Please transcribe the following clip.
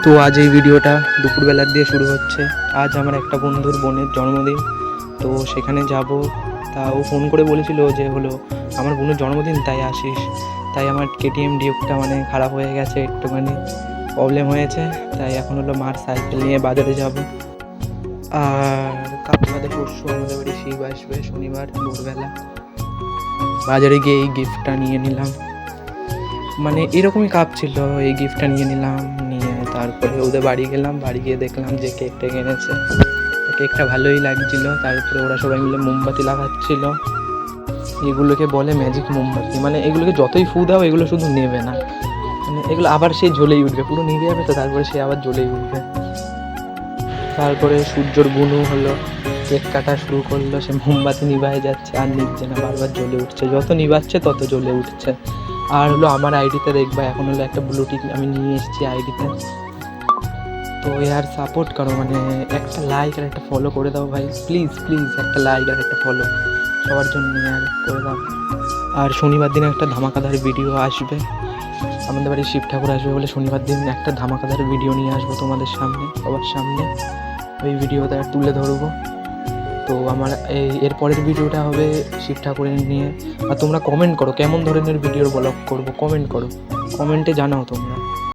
তো আজ এই ভিডিওটা দুপুরবেলার দিয়ে শুরু হচ্ছে। আজ আমার একটা বন্ধুর বোনের জন্মদিন, তো সেখানে যাব। তা ও ফোন করে বলেছিল যে হলো আমার বোনের জন্মদিন, তাই আসিস। তাই আমার কেটিএম ডিউকটা মানে খারাপ হয়ে গেছে, একটুখানি প্রবলেম হয়েছে, তাই এখন হলো মার সাইকেল নিয়ে বাজারে যাব। আর কাল বাদে পরশু আমাদের বাড়ি শিব আসবে, শনিবার ভোরবেলা। বাজারে গিয়ে এই গিফটটা নিয়ে নিলাম, মানে এরকমই কাপ ছিল, এই গিফটটা নিয়ে নিলাম। নিয়ে তারপরে ওদের বাড়ি গেলাম, বাড়ি গিয়ে দেখলাম যে কেকটা এনেছে। কেকটা ভালোই লাগছিল। তারপরে ওরা সবাই মিলে মোমবাতি লাগাচ্ছিল। এগুলোকে বলে ম্যাজিক মোমবাতি, মানে এগুলোকে যতই ফু দাও এগুলো শুধু নেবে না, মানে এগুলো আবার সে জ্বলেই উঠবে, পুরো নিভে যাবে তো তারপরে সে আবার জ্বলেই উঠবে। তারপরে সূর্যর বুনু হলো, কেক কাটা শুরু করলো, সে মোমবাতি নিভায় যাচ্ছে আর নিচ্ছে না, বারবার জ্বলে উঠছে, যত নিভাচ্ছে তত জ্বলে উঠছে। আর হলো আমার আইডিতে দেখবা এখন হলো একটা ব্লু টিক আমি নিয়ে এসেছি আইডিতে। তো আর সাপোর্ট করো, মানে একটা লাইক আর একটা ফলো করে দাও ভাই, প্লিজ প্লিজ একটা লাইক আর একটা ফলো সবার জন্য আর করে দাও। আর শনিবার দিনে একটা ধামাকাদার ভিডিও আসবে, আমাদের বাড়ি শিব ঠাকুর আসবে বলে শনিবার দিন একটা ধামাকাদার ভিডিও নিয়ে আসবো তোমাদের সামনে, সবার সামনে। ওই ভিডিওটা তুলে ধরবো। তো আমার এর পরের ভিডিওটা হবে শিব ঠাকুরের নিয়ে। আর তোমরা কমেন্ট করো কেমন ধরনের ভিডিওর ব্লগ করবো, কমেন্ট করো, কমেন্টে জানাও তোমরা।